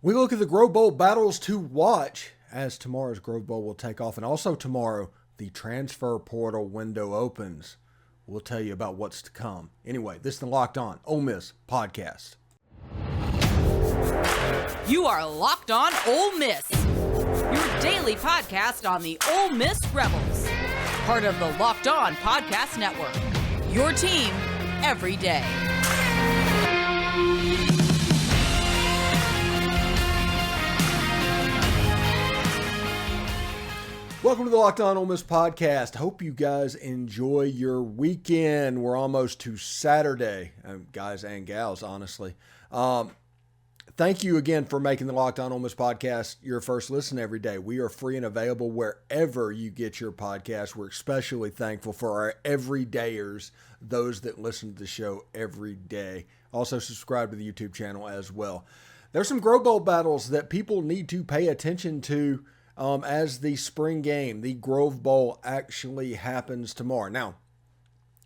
We look at the Grove Bowl battles to watch as tomorrow's Grove Bowl will take off. And also tomorrow, the transfer portal window opens. We'll tell you about what's to come. Anyway, this is the Locked On Ole Miss podcast. You are Locked On Ole Miss, your daily podcast on the Ole Miss Rebels. Part of the Locked On Podcast Network, your team every day. Welcome to the Locked On Ole Miss podcast. Hope you guys enjoy your weekend. We're almost to Saturday, guys and gals, honestly. Thank you again for making the Locked On Ole Miss podcast your first listen every day. We are free and available wherever you get your podcast. We're especially thankful for our everydayers, those that listen to the show every day. Also subscribe to the YouTube channel as well. There's some Grove Bowl battles that people need to pay attention to as the spring game, the Grove Bowl, actually happens tomorrow. Now,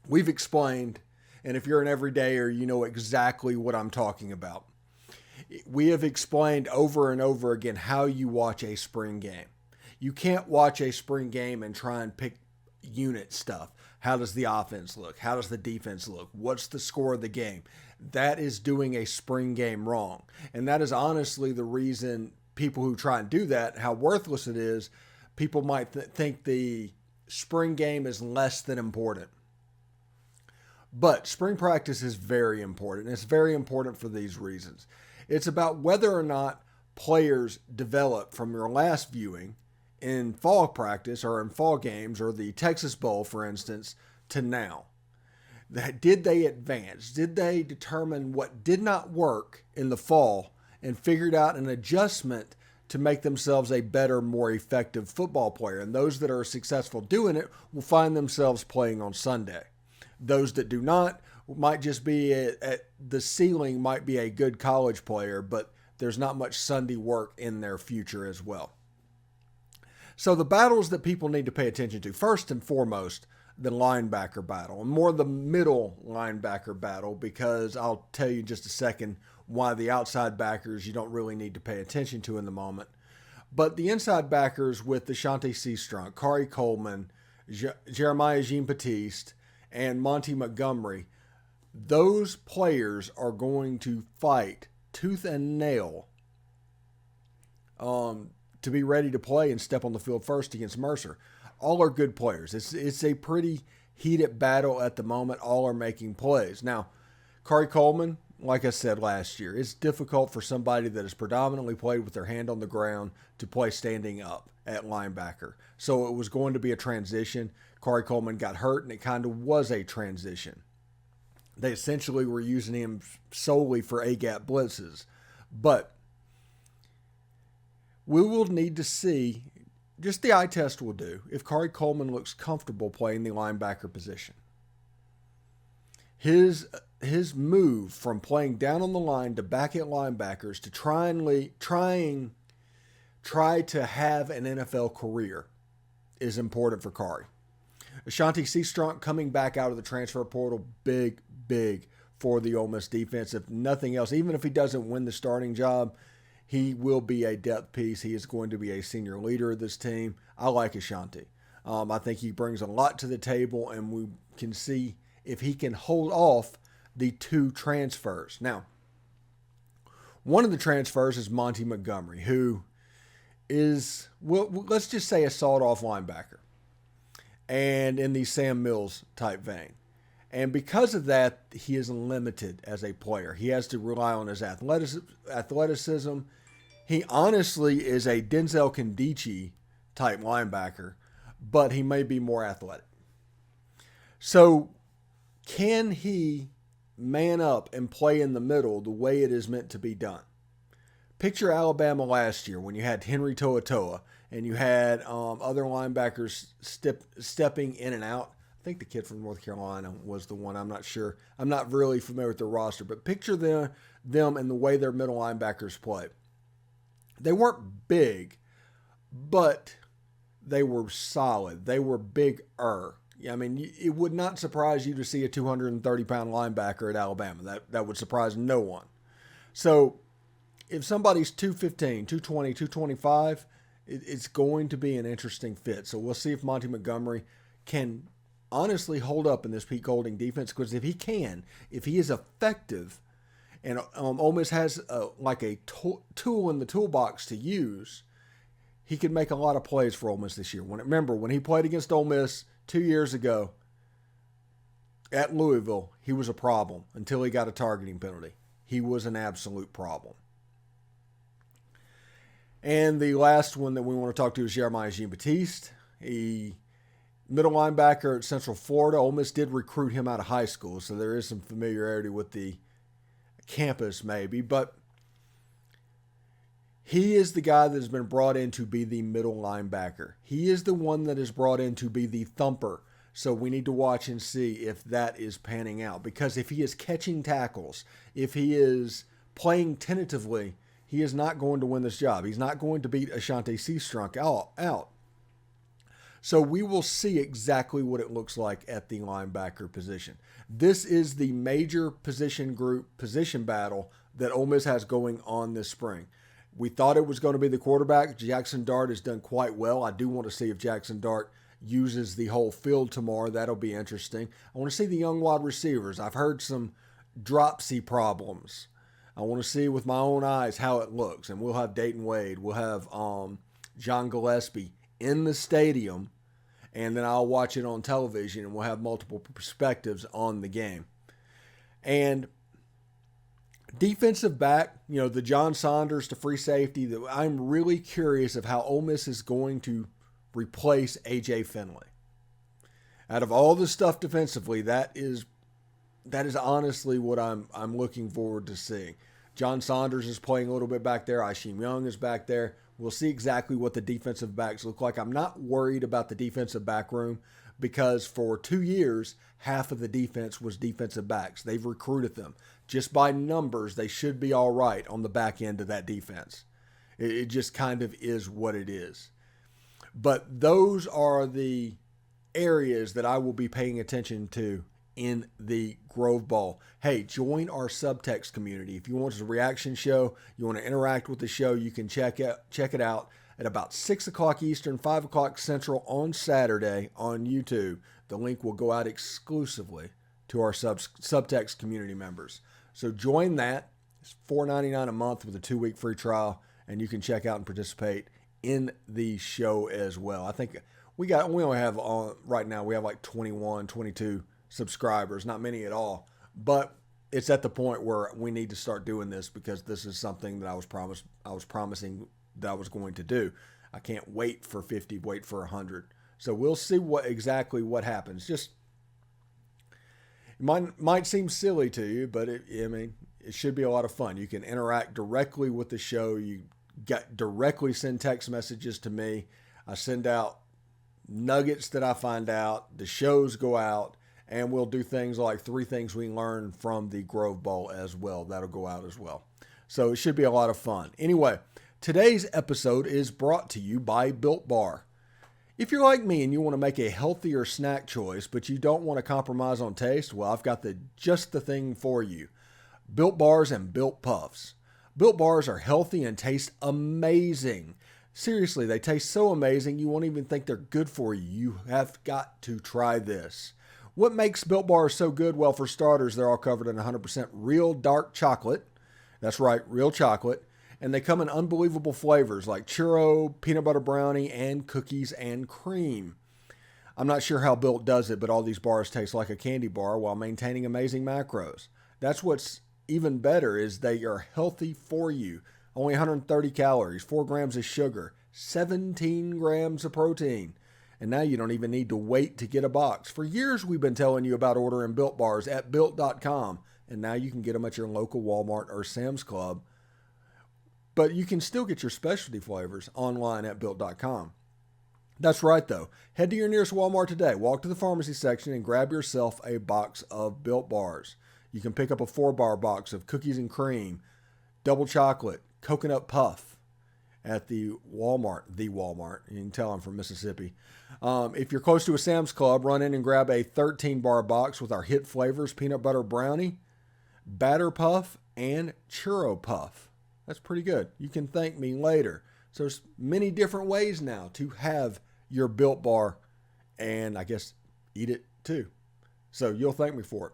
we've explained, and if you're an everydayer, you know exactly what I'm talking about. We have explained over and over again how you watch a spring game. You can't watch a spring game and try and pick unit stuff. How does the offense look? How does the defense look? What's the score of the game? That is doing a spring game wrong. And that is honestly the reason people who try and do that, how worthless it is. People might think the spring game is less than important. But spring practice is very important. It's very important for these reasons. It's about whether or not players develop from your last viewing in fall practice or in fall games or the Texas Bowl, for instance, to now. Did they advance? Did they determine what did not work in the fall and figured out an adjustment to make themselves a better, more effective football player? And those that are successful doing it will find themselves playing on Sunday. Those that do not might just be at the ceiling, might be a good college player, but there's not much Sunday work in their future as well. So the battles that people need to pay attention to, first and foremost, the linebacker battle, and more the middle linebacker battle, because I'll tell you in just a second why the outside backers you don't really need to pay attention to in the moment. But the inside backers with Ashanti, Cistrunk, Khari, Coleman, Jeremiah Jean Baptiste, and Monty Montgomery, those players are going to fight tooth and nail to be ready to play and step on the field first against Mercer. All are good players. It's a pretty heated battle at the moment. All are making plays. Now, Khari Coleman, like I said last year, it's difficult for somebody that has predominantly played with their hand on the ground to play standing up at linebacker. So it was going to be a transition. Khari Coleman got hurt, and it kind of was a transition. They essentially were using him solely for A-gap blitzes. But we will need to see, just the eye test will do, if Khari Coleman looks comfortable playing the linebacker position. His move from playing down on the line to back at linebackers to try to have an NFL career is important for Khari. Ashanti Cistrunk coming back out of the transfer portal, big for the Ole Miss defense. If nothing else, even if he doesn't win the starting job, he will be a depth piece. He is going to be a senior leader of this team. I like Ashanti. I think he brings a lot to the table, and we can see if he can hold off the two transfers. Now, one of the transfers is Monty Montgomery, who is, well, let's just say a sawed-off linebacker, and in the Sam Mills type vein. And because of that, he is limited as a player. He has to rely on his athleticism. He honestly is a Denzel Kondichi type linebacker, but he may be more athletic. So can he man up and play in the middle the way it is meant to be done? Picture Alabama last year when you had Henry To'oTo'o and you had other linebackers stepping in and out. I think the kid from North Carolina was the one. I'm not sure. I'm not really familiar with their roster, but picture them and the way their middle linebackers play. They weren't big, but they were solid. They were bigger. I mean, it would not surprise you to see a 230-pound linebacker at Alabama. That would surprise no one. So if somebody's 215, 220, 225, it's going to be an interesting fit. So we'll see if Monty Montgomery can honestly hold up in this Pete Golding defense, because if he can, if he is effective, and Ole Miss has a tool in the toolbox to use, he could make a lot of plays for Ole Miss this year. Remember, when he played against Ole Miss 2 years ago at Louisville, he was a problem until he got a targeting penalty. He was an absolute problem. And the last one that we want to talk to is Jeremiah Jean Baptiste. He middle linebacker at Central Florida. Ole Miss did recruit him out of high school, so there is some familiarity with the campus maybe, but he is the guy that has been brought in to be the middle linebacker. He is the one that is brought in to be the thumper. So we need to watch and see if that is panning out, because if he is catching tackles, if he is playing tentatively, he is not going to win this job. He's not going to beat Ashanti Cistrunk out. So we will see exactly what it looks like at the linebacker position. This is the major position battle that Ole Miss has going on this spring. We thought it was going to be the quarterback. Jaxson Dart has done quite well. I do want to see if Jaxson Dart uses the whole field tomorrow. That'll be interesting. I want to see the young wide receivers. I've heard some dropsy problems. I want to see with my own eyes how it looks. And we'll have Dayton Wade. We'll have John Gillespie in the stadium. And then I'll watch it on television, and we'll have multiple perspectives on the game. And defensive back, the John Saunders to free safety, I'm really curious of how Ole Miss is going to replace AJ Finley. Out of all the stuff defensively, that is honestly what I'm looking forward to seeing. John Saunders is playing a little bit back there. Isham Young is back there. We'll see exactly what the defensive backs look like. I'm not worried about the defensive back room, because for 2 years, half of the defense was defensive backs. They've recruited them. Just by numbers, they should be all right on the back end of that defense. It just kind of is what it is. But those are the areas that I will be paying attention to in the Grove Bowl. Hey, join our subtext community. If you want a reaction show, you want to interact with the show, you can check it out at about 6 o'clock Eastern, 5 o'clock Central on Saturday on YouTube. The link will go out exclusively to our subtext community members. So join that. It's $4.99 a month with a 2-week free trial, and you can check out and participate in the show as well. I think we only have right now, we have like 21, 22 subscribers, not many at all, but it's at the point where we need to start doing this, because this is something that I was promising that I was going to do. I can't wait for 50, wait for 100. So we'll see exactly what happens. Just it might seem silly to you, but it should be a lot of fun. You can interact directly with the show. You directly send text messages to me. I send out nuggets that I find out. The shows go out. And we'll do things like 3 things we learned from the Grove Bowl as well. That'll go out as well. So it should be a lot of fun. Anyway, today's episode is brought to you by Built Bar. If you're like me and you want to make a healthier snack choice, but you don't want to compromise on taste, well, I've got just the thing for you. Built Bars and Built Puffs. Built Bars are healthy and taste amazing. Seriously, they taste so amazing you won't even think they're good for you. You have got to try this. What makes Built Bars so good? Well, for starters, they're all covered in 100% real dark chocolate. That's right, real chocolate. And they come in unbelievable flavors like churro, peanut butter brownie, and cookies and cream. I'm not sure how Built does it, but all these bars taste like a candy bar while maintaining amazing macros. That's what's even better, is they are healthy for you. Only 130 calories, 4 grams of sugar, 17 grams of protein. And now you don't even need to wait to get a box. For years, we've been telling you about ordering Built Bars at Built.com. And now you can get them at your local Walmart or Sam's Club. But you can still get your specialty flavors online at Built.com. That's right, though. Head to your nearest Walmart today. Walk to the pharmacy section and grab yourself a box of Built Bars. You can pick up a 4-bar box of cookies and cream, double chocolate, coconut puff at the Walmart. You can tell I'm from Mississippi. If you're close to a Sam's Club, run in and grab a 13-bar box with our hit flavors, peanut butter brownie, batter puff, and churro puff. That's pretty good. You can thank me later. So there's many different ways now to have your Built Bar and I guess eat it too. So you'll thank me for it.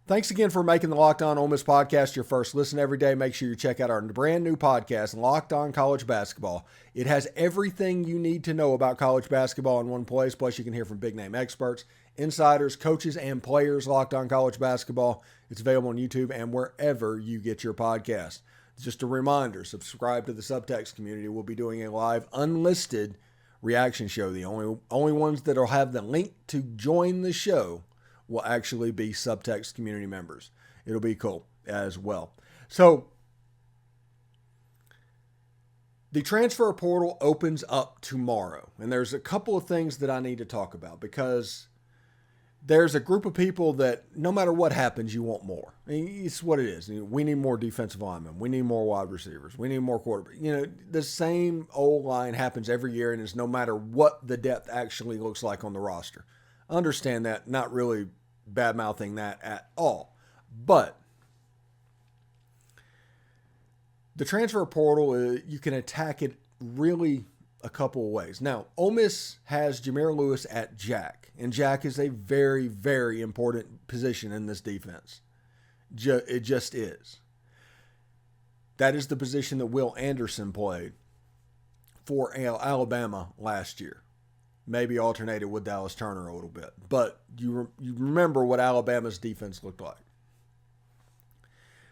Thanks again for making the Locked On Ole Miss podcast your first listen every day. Make sure you check out our brand new podcast, Locked On College Basketball. It has everything you need to know about college basketball in one place. Plus, you can hear from big-name experts, insiders, coaches, and players. Locked On College Basketball. It's available on YouTube and wherever you get your podcast. Just a reminder, subscribe to the Subtext community. We'll be doing a live, unlisted reaction show. The only ones that will have the link to join the show will actually be Subtext community members. It'll be cool as well. So the transfer portal opens up tomorrow, and there's a couple of things that I need to talk about because there's a group of people that no matter what happens, you want more. I mean, it's what it is. We need more defensive linemen. We need more wide receivers. We need more quarterbacks. The same old line happens every year, and it's no matter what the depth actually looks like on the roster. Understand that, not really bad-mouthing that at all. But the transfer portal, you can attack it really a couple of ways. Now, Ole Miss has Jameer Lewis at Jack, and Jack is a very, very important position in this defense. It just is. That is the position that Will Anderson played for Alabama last year. Maybe alternated with Dallas Turner a little bit. But you remember what Alabama's defense looked like.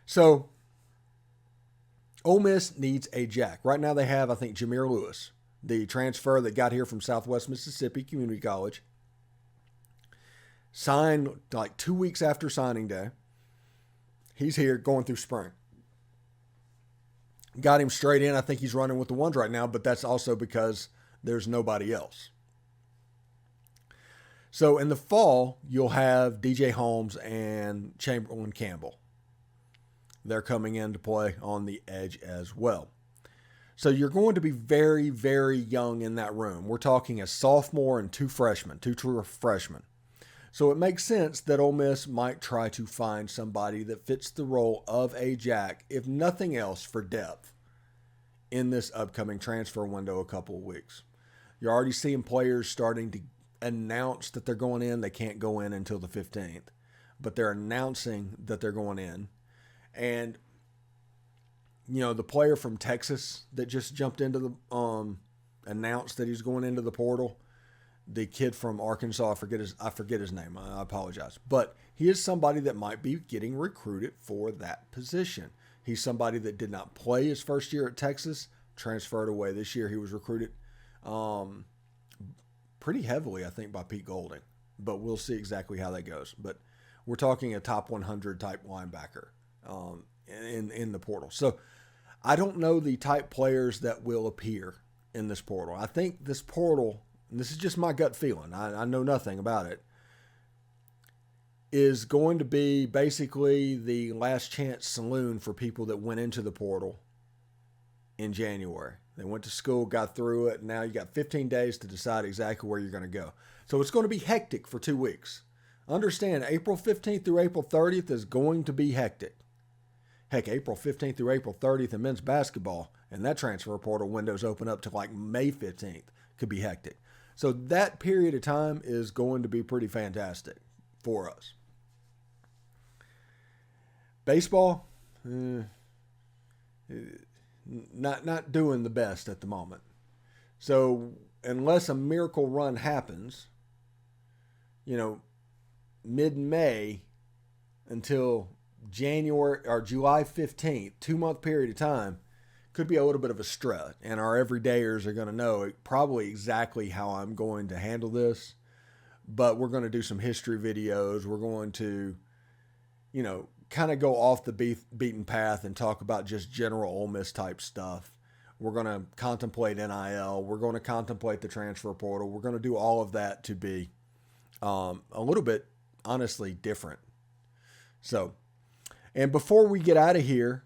So, Ole Miss needs a Jack. Right now they have, I think, Jameer Lewis, the transfer that got here from Southwest Mississippi Community College. Signed like 2 weeks after signing day. He's here going through spring. Got him straight in. I think he's running with the ones right now, but that's also because there's nobody else. So in the fall, you'll have DJ Holmes and Chamberlain Campbell. They're coming in to play on the edge as well. So you're going to be very, very young in that room. We're talking a sophomore and two true freshmen. So it makes sense that Ole Miss might try to find somebody that fits the role of a Jack, if nothing else, for depth in this upcoming transfer window a couple of weeks. You're already seeing players starting to announce that they're going in. They can't go in until the 15th, but they're announcing that they're going in. And, the player from Texas that just jumped into the, announced that he's going into the portal, the kid from Arkansas, I forget his name. I apologize. But he is somebody that might be getting recruited for that position. He's somebody that did not play his first year at Texas, transferred away this year. He was recruited pretty heavily, I think, by Pete Golding. But we'll see exactly how that goes. But we're talking a top 100 type linebacker in the portal. So I don't know the type players that will appear in this portal. I think this portal, and this is just my gut feeling, I know nothing about it, is going to be basically the last chance saloon for people that went into the portal in January. They went to school, got through it, and now you got 15 days to decide exactly where you're going to go. So it's going to be hectic for 2 weeks. Understand, April 15th through April 30th is going to be hectic. Heck, April 15th through April 30th in men's basketball, and that transfer portal windows open up to like May 15th. Could be hectic. So that period of time is going to be pretty fantastic for us. Baseball, not doing the best at the moment. So unless a miracle run happens, mid-May until January or July 15th, 2-month period of time, could be a little bit of a strut. And our everydayers are going to know probably exactly how I'm going to handle this. But we're going to do some history videos. We're going to, kind of go off the beaten path and talk about just general Ole Miss type stuff. We're going to contemplate NIL. We're going to contemplate the transfer portal. We're going to do all of that to be a little bit, honestly, different. So, and before we get out of here,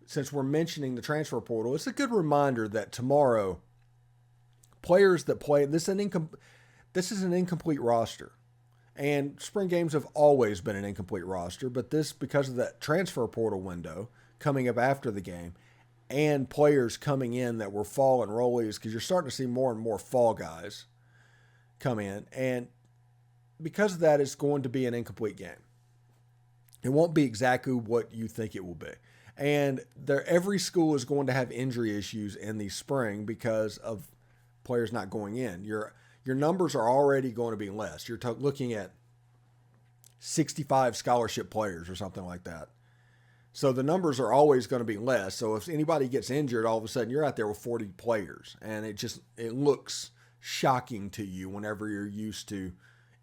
since we're mentioning the transfer portal, it's a good reminder that tomorrow, players that play, this is an incomplete roster. And spring games have always been an incomplete roster, but this, because of that transfer portal window coming up after the game and players coming in that were fall enrollees, because you're starting to see more and more fall guys come in. And because of that, it's going to be an incomplete game. It won't be exactly what you think it will be. And every school is going to have injury issues in the spring because of players not going in. Your numbers are already going to be less. You're looking at 65 scholarship players or something like that. So the numbers are always going to be less. So if anybody gets injured, all of a sudden you're out there with 40 players. And it looks shocking to you whenever you're used to,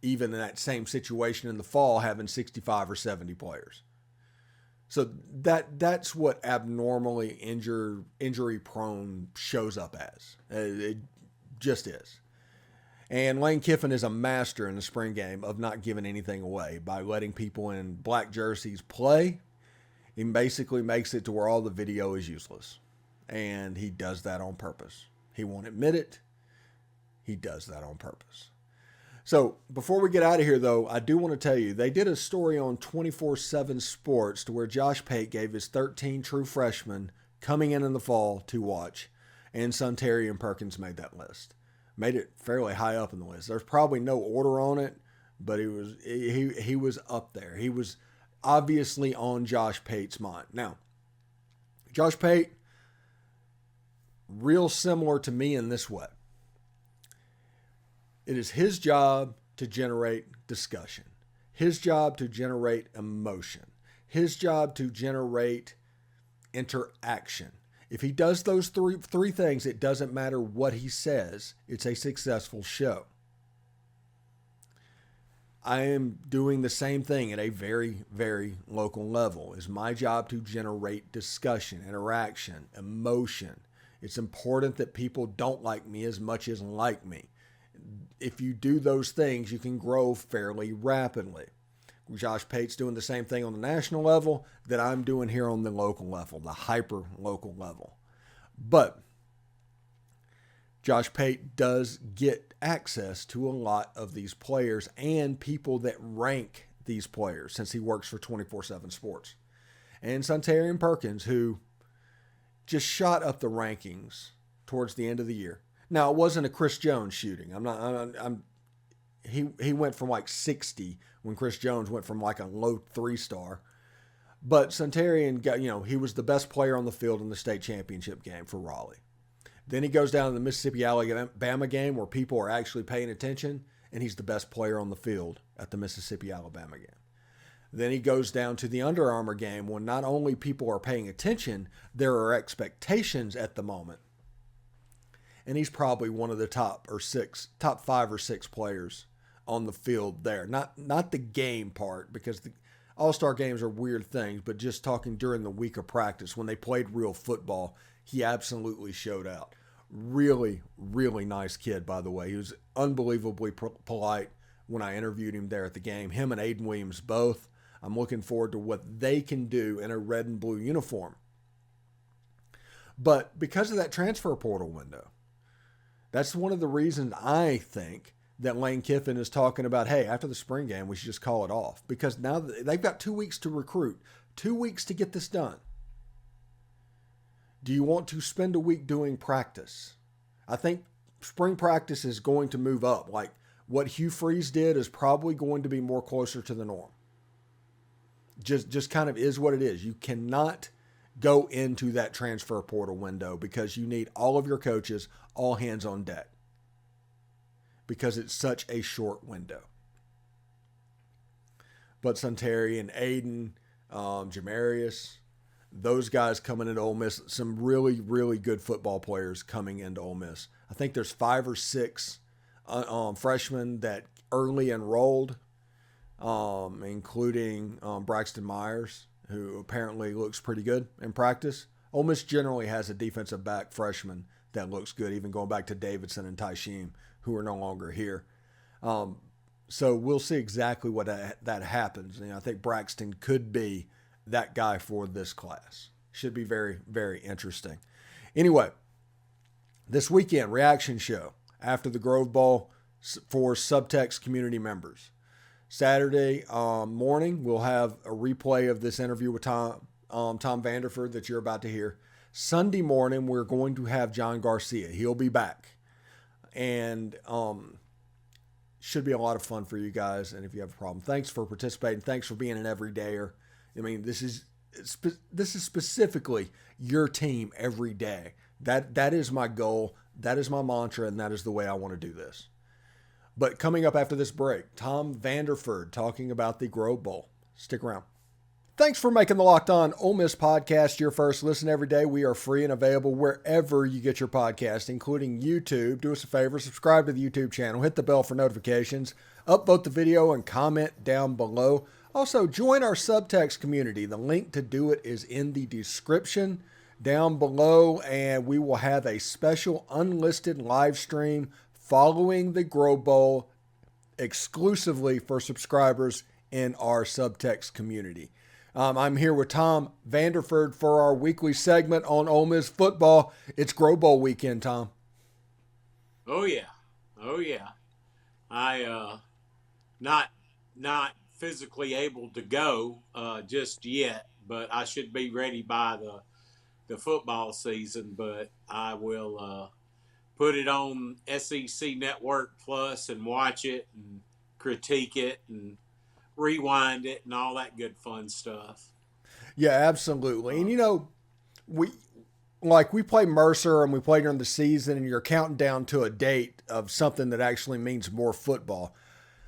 even in that same situation in the fall, having 65 or 70 players. So that's what abnormally injury prone shows up as. It just is. And Lane Kiffin is a master in the spring game of not giving anything away by letting people in black jerseys play. He basically makes it to where all the video is useless. And he does that on purpose. He won't admit it. He does that on purpose. So before we get out of here, though, I do want to tell you, they did a story on 24/7 Sports to where Josh Pate gave his 13 true freshmen coming in the fall to watch, and Sunteri and Perkins made that list. Made it fairly high up in the list. There's probably no order on it, but he was up there. He was obviously on Josh Pate's mind. Now, Josh Pate, real similar to me in this way. It is his job to generate discussion, his job to generate emotion, his job to generate interaction. If he does those three things, it doesn't matter what he says. It's a successful show. I am doing the same thing at a very, very local level. It's my job to generate discussion, interaction, emotion. It's important that people don't like me as much as like me. If you do those things, you can grow fairly rapidly. Josh Pate's doing the same thing on the national level that I'm doing here on the local level, the hyper local level. But Josh Pate does get access to a lot of these players and people that rank these players since he works for 24/7 Sports. And Sunteri and Perkins, who just shot up the rankings towards the end of the year. Now, it wasn't a Chris Jones shooting. He went from like 60 when Chris Jones went from like a low 3-star. But Sunteri, he was the best player on the field in the state championship game for Raleigh. Then he goes down to the Mississippi-Alabama game where people are actually paying attention, and he's the best player on the field at the Mississippi-Alabama game. Then he goes down to the Under Armour game when not only people are paying attention, there are expectations at the moment. And he's probably one of the top 5 or 6 players on the field there. Not the game part, because the All-Star games are weird things, but just talking during the week of practice when they played real football, he absolutely showed out. Really, really nice kid, by the way. He was unbelievably polite when I interviewed him there at the game. Him and Aiden Williams both. I'm looking forward to what they can do in a red and blue uniform. But because of that transfer portal window, that's one of the reasons I think that Lane Kiffin is talking about, hey, after the spring game, we should just call it off. Because now they've got 2 weeks to recruit, 2 weeks to get this done. Do you want to spend a week doing practice? I think spring practice is going to move up. Like what Hugh Freeze did is probably going to be more closer to the norm. Just kind of is what it is. You cannot go into that transfer portal window because you need all of your coaches, all hands on deck, because it's such a short window. But Sunteri and Aiden, Jamarius, those guys coming into Ole Miss, some really, really good football players coming into Ole Miss. I think there's 5 or 6 freshmen that early enrolled, including Braxton Myers, who apparently looks pretty good in practice. Ole Miss generally has a defensive back freshman that looks good, even going back to Davidson and Tyshim, who are no longer here. So we'll see exactly what that happens. And I think Braxton could be that guy for this class. Should be very, very interesting. Anyway, this weekend, reaction show after the Grove Bowl for Subtext community members. Saturday morning, we'll have a replay of this interview with Tom Vanderford that you're about to hear. Sunday morning, we're going to have John Garcia. He'll be back. And should be a lot of fun for you guys. And if you have a problem, thanks for participating. Thanks for being an everydayer. I mean, this is specifically your team every day. That is my goal. That is my mantra, and that is the way I want to do this. But coming up after this break, Tom Vanderford talking about the Grove Bowl. Stick around. Thanks for making the Locked On Ole Miss podcast your first listen every day. We are free and available wherever you get your podcast, including YouTube. Do us a favor, subscribe to the YouTube channel, hit the bell for notifications, upvote the video, and comment down below. Also, join our subtext community. The link to do it is in the description down below, and we will have a special unlisted live stream following the Grove Bowl exclusively for subscribers in our subtext community. I'm here with Tom Vanderford for our weekly segment on Ole Miss football. It's Grove Bowl weekend, Tom. Oh yeah. I not physically able to go just yet, but I should be ready by the football season. But I will put it on SEC Network Plus and watch it and critique it and rewind it and all that good fun stuff. Yeah, absolutely. And we play Mercer and we play during the season, and you're counting down to a date of something that actually means more football.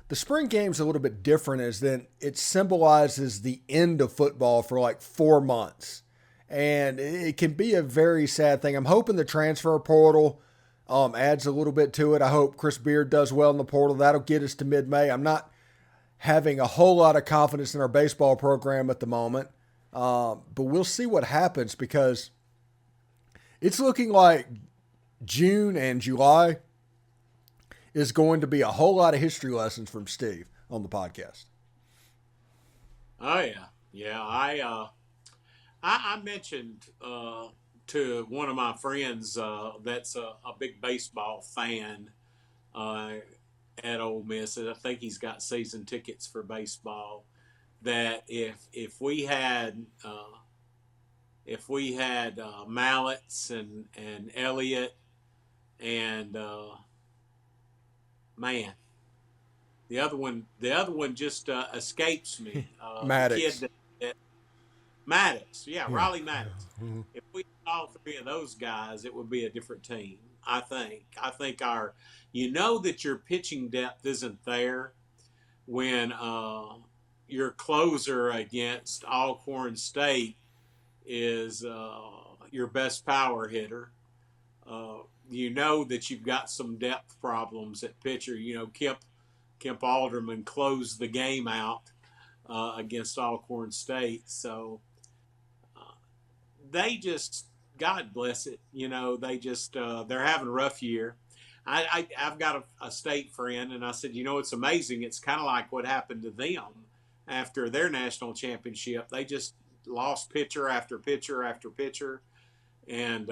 The spring game's a little bit different, as then it symbolizes the end of football for like 4 months. And it can be a very sad thing. I'm hoping the transfer portal adds a little bit to it. I hope Chris Beard does well in the portal. That'll get us to mid-May. I'm not having a whole lot of confidence in our baseball program at the moment. But we'll see what happens, because it's looking like June and July is going to be a whole lot of history lessons from Steve on the podcast. Oh yeah. Yeah. I mentioned to one of my friends that's a big baseball fan at Ole Miss, and I think he's got season tickets for baseball, that if we had Mallets and Elliott and man, the other one just escapes me. Maddox. Maddox, yeah, Riley Maddox. Mm-hmm. If we had all three of those guys, it would be a different team. I think that your pitching depth isn't there when your closer against Alcorn State is your best power hitter. That you've got some depth problems at pitcher. Kemp Alderman closed the game out against Alcorn State. So they just, God bless it, they're having a rough year. I've got a state friend, and I said, it's amazing. It's kind of like what happened to them after their national championship. They just lost pitcher after pitcher after pitcher. And,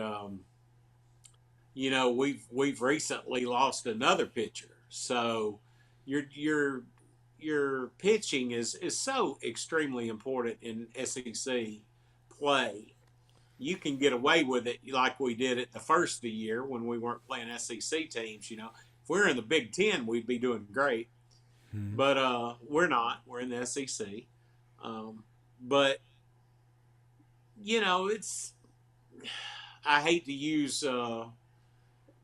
we've recently lost another pitcher. So your pitching is so extremely important in SEC play. You can get away with it like we did it the first of the year when we weren't playing SEC teams. If we're in the Big Ten, we'd be doing great. Mm-hmm. But we're not. We're in the SEC. But, I hate to use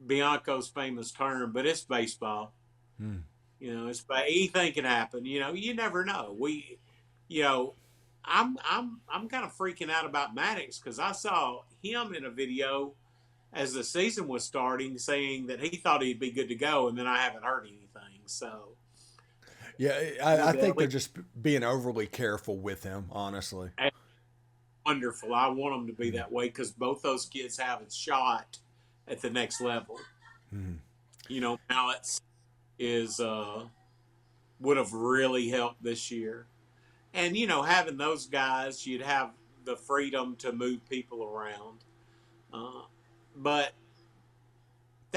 Bianco's famous term, but it's baseball. Mm. Anything can happen. You never know. I'm kind of freaking out about Maddox, because I saw him in a video as the season was starting saying that he thought he'd be good to go, and then I haven't heard anything. So, yeah, I think they're just being overly careful with him, honestly. Wonderful. I want them to be that way, because both those kids have a shot at the next level. Mm-hmm. Mallets would have really helped this year. And, having those guys, you'd have the freedom to move people around. But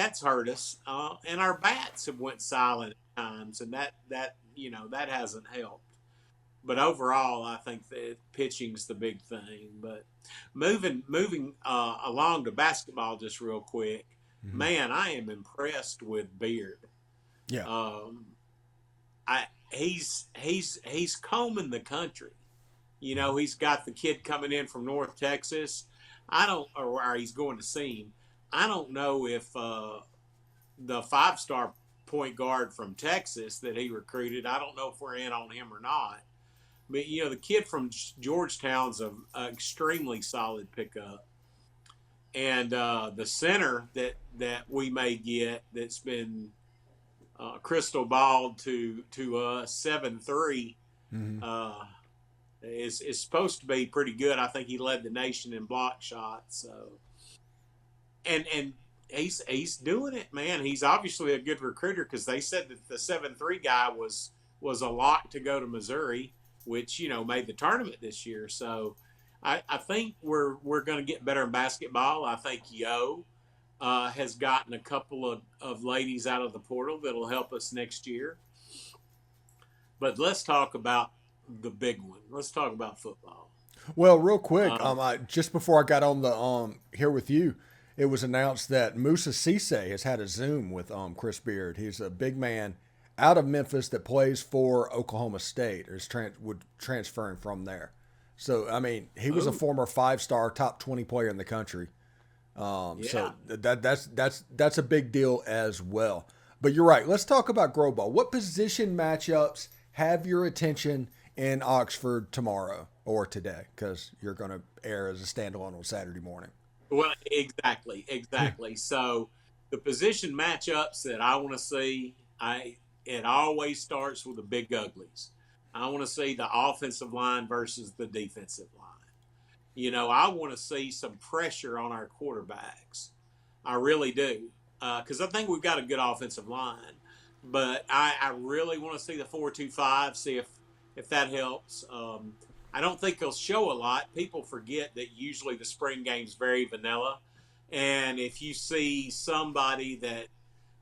that's hurt us, and our bats have went silent at times, and that hasn't helped. But overall, I think that pitching's the big thing. But moving along to basketball just real quick, man, I am impressed with Beard. Yeah. He's combing the country. He's got the kid coming in from North Texas. Or he's going to see him. I don't know if the 5-star point guard from Texas that he recruited, I don't know if we're in on him or not. But, the kid from Georgetown's an extremely solid pickup. And the center that we may get that's been crystal balled to us, 7'3", is supposed to be pretty good. I think he led the nation in block shots. So, and he's doing it, man. He's obviously a good recruiter because they said that the 7'3" guy was a lock to go to Missouri, which made the tournament this year. So, I think we're going to get better in basketball. I think Yo has gotten a couple of ladies out of the portal that'll help us next year. But let's talk about the big one. Let's talk about football. Well, real quick, just before I got on the here with you, it was announced that Musa Cisse has had a Zoom with Chris Beard. He's a big man out of Memphis that plays for Oklahoma State, or is transferring from there. So, I mean, he was a former 5-star top 20 player in the country. So that's a big deal as well. But you're right. Let's talk about Grow Ball. What position matchups have your attention in Oxford tomorrow or today? Because you're going to air as a standalone on Saturday morning. Well, exactly. So the position matchups that I want to see, it always starts with the big uglies. I want to see the offensive line versus the defensive line. I want to see some pressure on our quarterbacks. I really do. Because I think we've got a good offensive line. But I really want to see the 4-2-5, see if that helps. I don't think they'll show a lot. People forget that usually the spring game's very vanilla. And if you see somebody that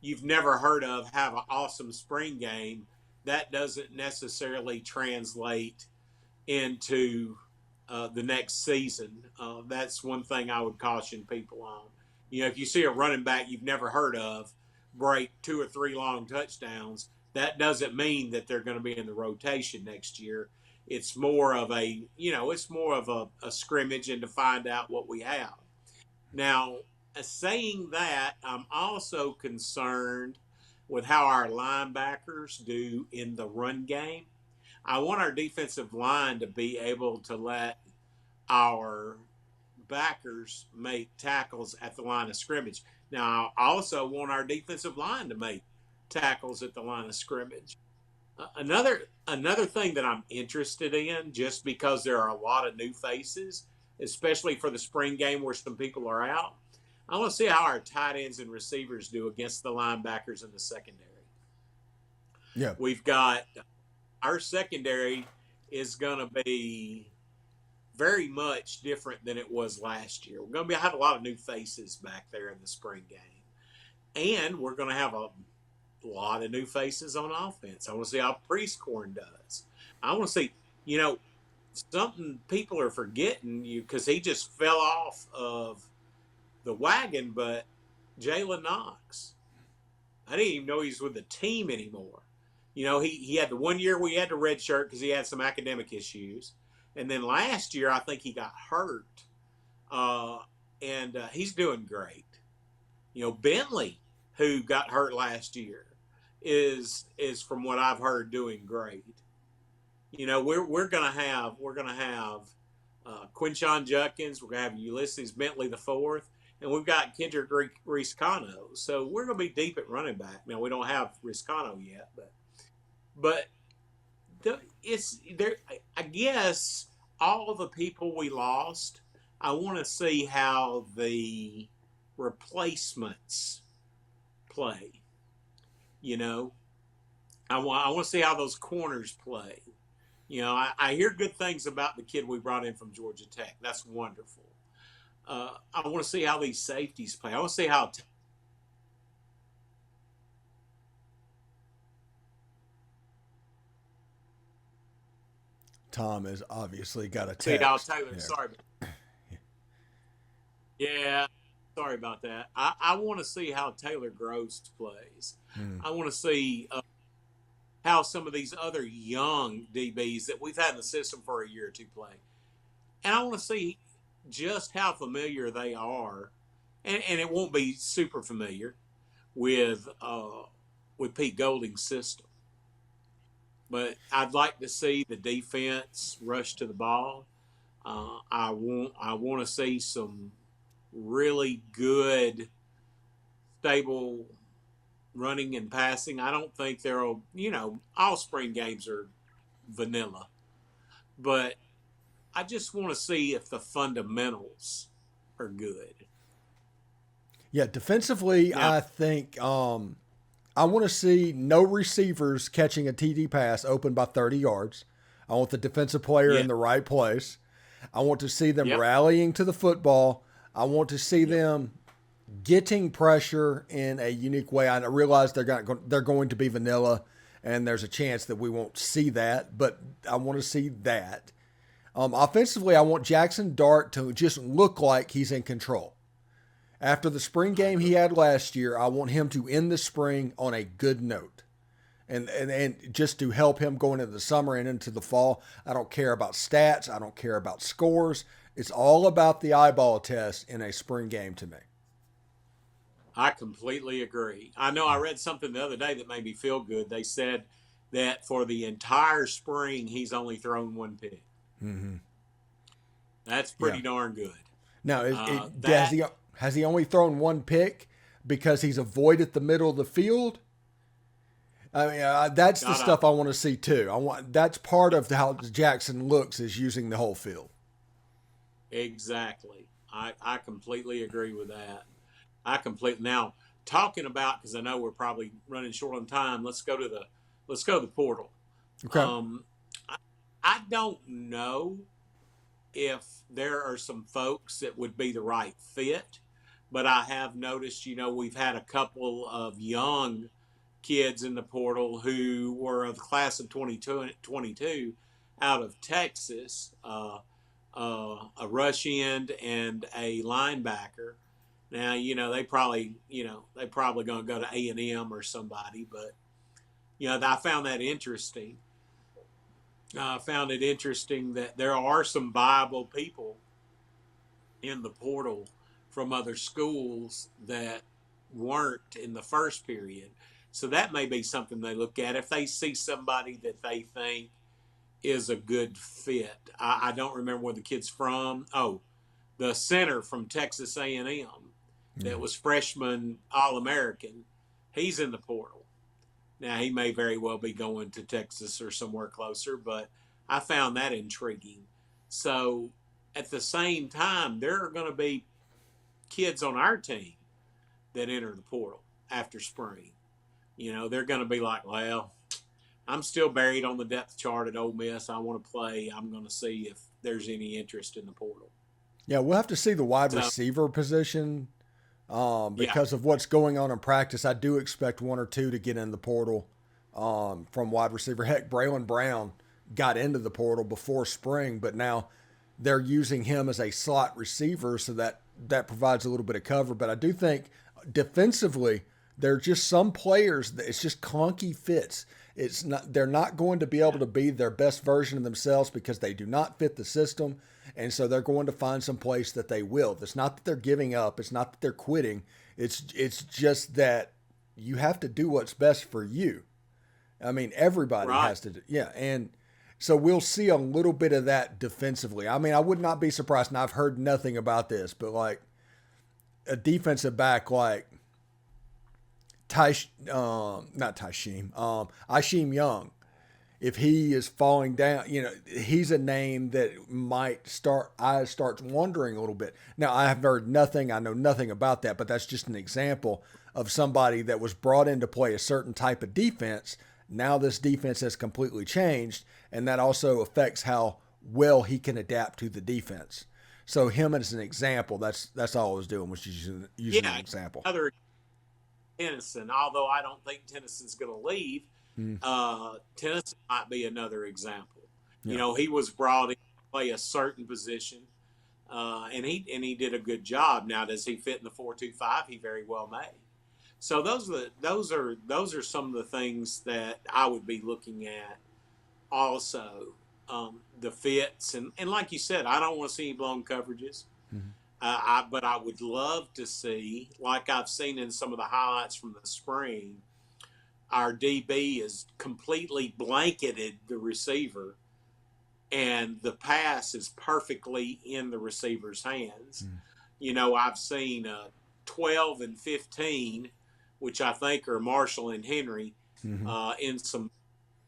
you've never heard of have an awesome spring game, that doesn't necessarily translate into the next season. That's one thing I would caution people on. If you see a running back you've never heard of break 2 or 3 long touchdowns, that doesn't mean that they're going to be in the rotation next year. It's more of a scrimmage and to find out what we have. Now, saying that, I'm also concerned with how our linebackers do in the run game. I want our defensive line to be able to let our backers make tackles at the line of scrimmage. Now, I also want our defensive line to make tackles at the line of scrimmage. Another thing that I'm interested in, just because there are a lot of new faces, especially for the spring game where some people are out, I want to see how our tight ends and receivers do against the linebackers in the secondary. Yeah. We've got our secondary is going to be very much different than it was last year. We're going to have a lot of new faces back there in the spring game. And we're going to have a lot of new faces on offense. I want to see how Priestcorn does. I want to see, something people are forgetting because he just fell off of the wagon, but Jalen Knox, I didn't even know he was with the team anymore. He had the 1 year we had to redshirt because he had some academic issues. And then last year, I think he got hurt. And he's doing great. Bentley, who got hurt last year, is from what I've heard doing great. We're gonna have Quinshon Judkins, we're gonna have Ulysses Bentley IV, and we've got Kendrick Riscano. So we're gonna be deep at running back. Now we don't have Riscano yet, but it's there. I guess all of the people we lost, I want to see how the replacements play. I want to see how those corners play. I hear good things about the kid we brought in from Georgia Tech. That's wonderful. I want to see how these safeties play. I want to see how Tom has obviously got a text. See how Taylor. Yeah. Sorry. Yeah, sorry about that. I want to see how Taylor Gross plays. I want to see how some of these other young DBs that we've had in the system for a year or two play. And I want to see just how familiar they are, and it won't be super familiar with Pete Golding's system. But I'd like to see the defense rush to the ball. I want to see some really good, stable running and passing. I don't think there'll, all spring games are vanilla, but I just want to see if the fundamentals are good. Yeah, defensively, Now, I think I want to see no receivers catching a TD pass open by 30 yards. I want the defensive player in the right place. I want to see them rallying to the football. I want to see them getting pressure in a unique way. I realize they're going to be vanilla, and there's a chance that we won't see that, but I want to see that. Offensively, I want Jaxson Dart to just look like he's in control. After the spring game he had last year, I want him to end the spring on a good note. And just to help him going into the summer and into the fall. I don't care about stats. I don't care about scores. It's all about the eyeball test in a spring game to me. I completely agree. I know I read something the other day that made me feel good. They said that for the entire spring, he's only thrown one pick. Mm-hmm. That's pretty darn good. Now, has he only thrown one pick because he's avoided the middle of the field? I mean, that's the stuff I want to see too. That's part of how Jaxson looks, is using the whole field. Exactly. I completely agree with that. Now talking about, because I know we're probably running short on time. Let's go to the portal. Okay. I don't know if there are some folks that would be the right fit, but I have noticed, we've had a couple of young kids in the portal who were of the class of 2022 out of Texas, a rush end and a linebacker. Now, they probably going to go to A&M or somebody, but, I found that interesting. I found it interesting that there are some viable people in the portal from other schools that weren't in the first period. So that may be something they look at if they see somebody that they think is a good fit. I don't remember where the kid's from. Oh, the center from Texas A&M that was freshman All-American. He's in the portal. Now, he may very well be going to Texas or somewhere closer, but I found that intriguing. So at the same time, there are going to be kids on our team that enter the portal after spring. They're going to be like, well, I'm still buried on the depth chart at Ole Miss. I want to play. I'm going to see if there's any interest in the portal. Yeah, we'll have to see the wide receiver position because of what's going on in practice. I do expect one or two to get in the portal from wide receiver. Heck, Braylon Brown got into the portal before spring, but now they're using him as a slot receiver, so that provides a little bit of cover. But I do think defensively, there are just some players that it's just clunky fits. They're not going to be able to be their best version of themselves because they do not fit the system. And so they're going to find some place that they will. It's not that they're giving up. It's not that they're quitting. It's just that you have to do what's best for you. I mean, everybody has to do. Yeah. And so we'll see a little bit of that defensively. I mean, I would not be surprised, and I've heard nothing about this, but like a defensive back like Isheem Young, if he is falling down, he's a name that might start wondering a little bit. Now, I have heard nothing. I know nothing about that, but that's just an example of somebody that was brought in to play a certain type of defense. Now this defense has completely changed, and that also affects how well he can adapt to the defense. So him as an example, that's all I was doing, was just using an example. Other Tennyson, although I don't think Tennyson's going to leave, Tennyson might be another example. Yeah. You know, he was brought in to play a certain position, and he did a good job. Now, does he fit in the 4-2-5? He very well may. So those are some of the things that I would be looking at. Also, the fits and like you said, I don't want to see any blown coverages. But I would love to see, like I've seen in some of the highlights from the spring, our DB is completely blanketed the receiver, and the pass is perfectly in the receiver's hands. You know, I've seen 12 and 15, which I think are Marshall and Henry, in some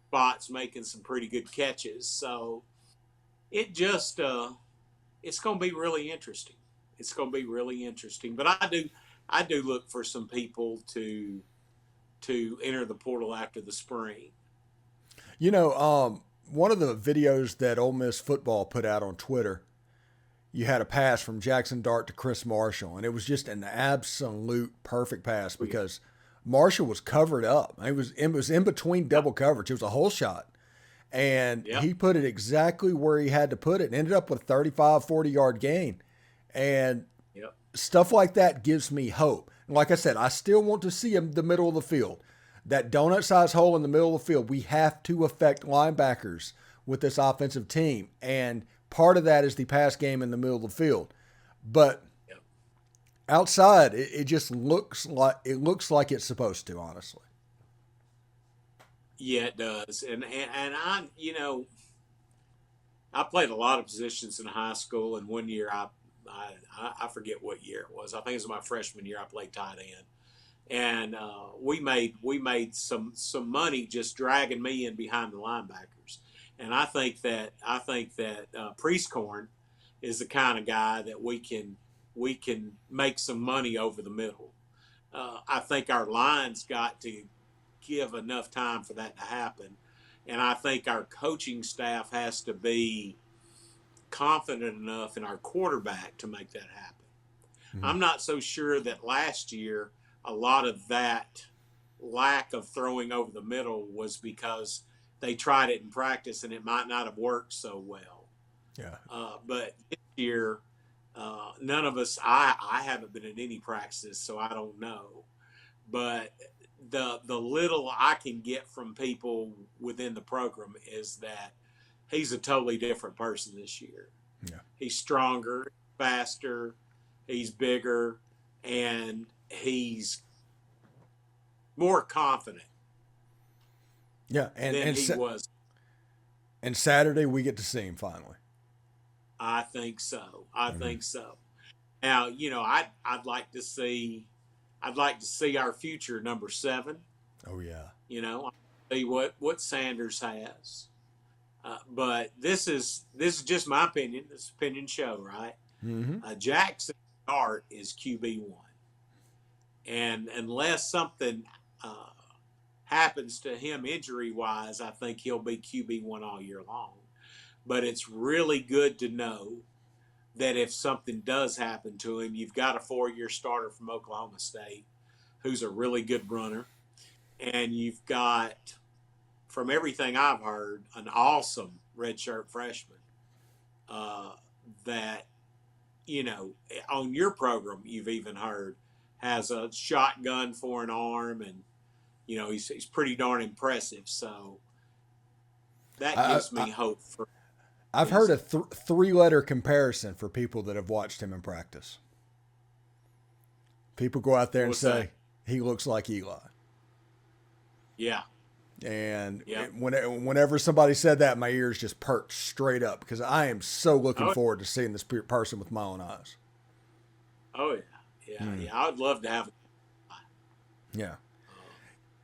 spots making some pretty good catches. So it just it's going to be really interesting. It's going to be really interesting. But I do look for some people to enter the portal after the spring. You know, one of the videos that Ole Miss football put out on Twitter, you had a pass from Jaxson Dart to Chris Marshall, and it was just an absolute perfect pass because Marshall was covered up. It was in between double coverage. It was a hole shot. And he put it exactly where he had to put it and ended up with a 35, 40-yard gain. And stuff like that gives me hope. And like I said, I still want to see him in the middle of the field. That donut-sized hole in the middle of the field, we have to affect linebackers with this offensive team. And part of that is the pass game in the middle of the field. But outside, it just looks like it's supposed to, honestly. Yeah, it does. And I, you know, I played a lot of positions in high school, and one year I forget what year it was. I think it was my freshman year. I played tight end, and we made some money just dragging me in behind the linebackers. And I think that Priestcorn is the kind of guy that we can make some money over the middle. I think our line's got to give enough time for that to happen, and I think our coaching staff has to be confident enough in our quarterback to make that happen. I'm not so sure that last year a lot of that lack of throwing over the middle was because they tried it in practice and it might not have worked so well. But this year, none of us, I haven't been in any practices, so I don't know. But the little I can get from people within the program is that he's a totally different person this year. He's stronger, faster, he's bigger, and he's more confident. Than he was. And Saturday we get to see him finally. I think so. I think so. Now, you know, I'd like to see our future number 7. Oh yeah. You know, I'll see what Sanders has. But this is just my opinion. This is opinion show, right? Jaxson Dart is QB1, and unless something happens to him injury-wise, I think he'll be QB1 all year long. But it's really good to know that if something does happen to him, you've got a 4-year starter from Oklahoma State who's a really good runner, and you've got, from everything I've heard, an awesome redshirt freshman that, you know, on your program you've even heard has a shotgun for an arm, and, you know, he's pretty darn impressive. So that gives me hope for. I've heard a 3-letter comparison for people that have watched him in practice. People go out there and say he looks like Eli. Yeah. And whenever somebody said that, my ears just perked straight up because I am so looking forward to seeing this person with my own eyes. Oh yeah, I would love to have it. Yeah.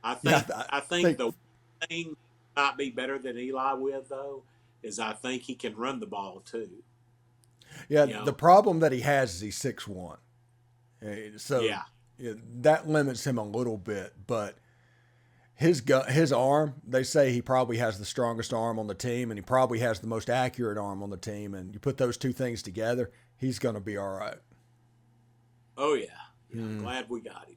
I think the thing might be better than Eli with, though, is I think he can run the ball too. Yeah, you know? The problem that he has is he's 6'1". So that limits him a little bit, but his arm, they say he probably has the strongest arm on the team, and he probably has the most accurate arm on the team, and you put those two things together, he's going to be all right. Oh, yeah. I'm glad we got him.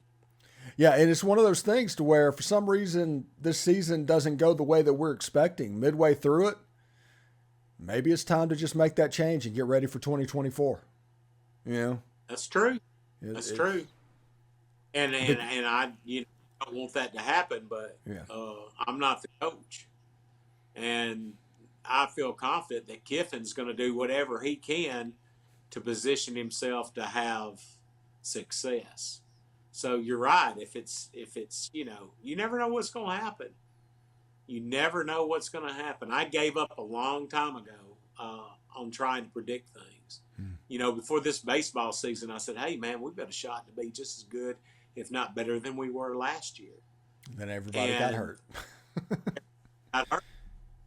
Yeah, and it's one of those things to where for some reason this season doesn't go the way that we're expecting. Midway through it, maybe it's time to just make that change and get ready for 2024. You know, that's true. That's true. And I don't want that to happen, but I'm not the coach, and I feel confident that Kiffin's going to do whatever he can to position himself to have success. So you're right. If it's you never know what's going to happen. You never know what's going to happen. I gave up a long time ago on trying to predict things. Before this baseball season, I said, hey, man, we've got a shot to be just as good, if not better than we were last year. Then everybody got hurt.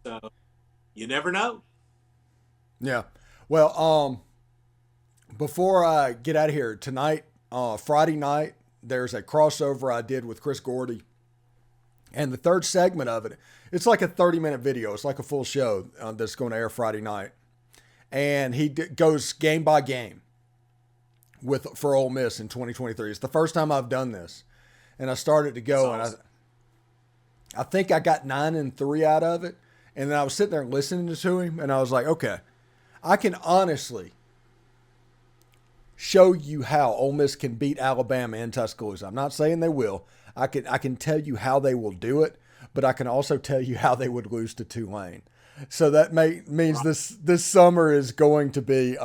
So you never know. Yeah. Well, before I get out of here tonight, Friday night, there's a crossover I did with Chris Gordy. And the third segment of it, it's like a 30-minute video. It's like a full show that's going to air Friday night. And he goes game by game for Ole Miss in 2023. It's the first time I've done this. And I started to go, and I think I got 9-3 out of it. And then I was sitting there listening to him, and I was like, okay, I can honestly show you how Ole Miss can beat Alabama in Tuscaloosa. I'm not saying they will. I can tell you how they will do it, but I can also tell you how they would lose to Tulane. So that means this summer is going to be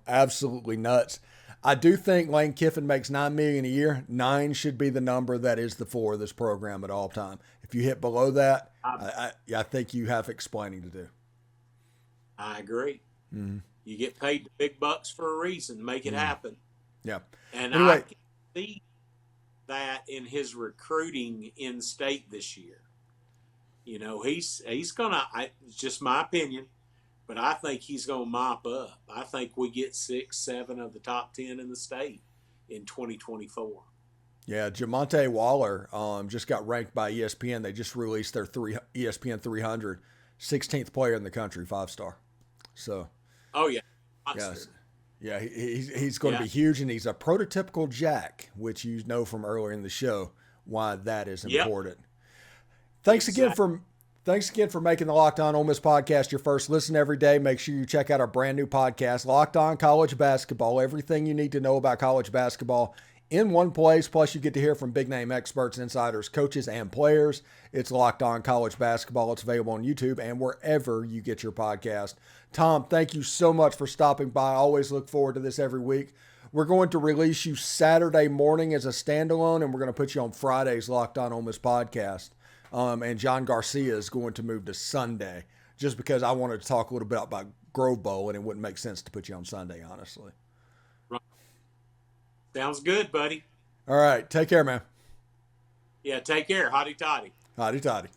absolutely nuts. I do think Lane Kiffin makes $9 million a year. 9 should be the number that is the floor of this program at all time. If you hit below that, I think you have explaining to do. I agree. Mm-hmm. You get paid the big bucks for a reason. Make it happen. Yeah. And anyway, I can see that in his recruiting in state this year. He's gonna. It's just my opinion, but I think he's gonna mop up. I think we get 6, 7 of the top 10 in the state in 2024. Yeah, Jamonte Waller just got ranked by ESPN. They just released their ESPN 300, 16th player in the country, 5-star. So. Oh yeah. Yeah, he's going to be huge, and he's a prototypical Jack, which you know from earlier in the show why that is important. Thanks again for making the Locked On Ole Miss podcast your first listen every day. Make sure you check out our brand new podcast, Locked On College Basketball. Everything you need to know about college basketball in one place. Plus, you get to hear from big name experts, insiders, coaches, and players. It's Locked On College Basketball. It's available on YouTube and wherever you get your podcast. Tom, thank you so much for stopping by. I always look forward to this every week. We're going to release you Saturday morning as a standalone, and we're going to put you on Friday's Locked On Ole Miss podcast. And John Garcia is going to move to Sunday just because I wanted to talk a little bit about Grove Bowl, and it wouldn't make sense to put you on Sunday, honestly. Right. Sounds good, buddy. All right. Take care, man. Yeah, take care. Hotty toddy. Hotty toddy.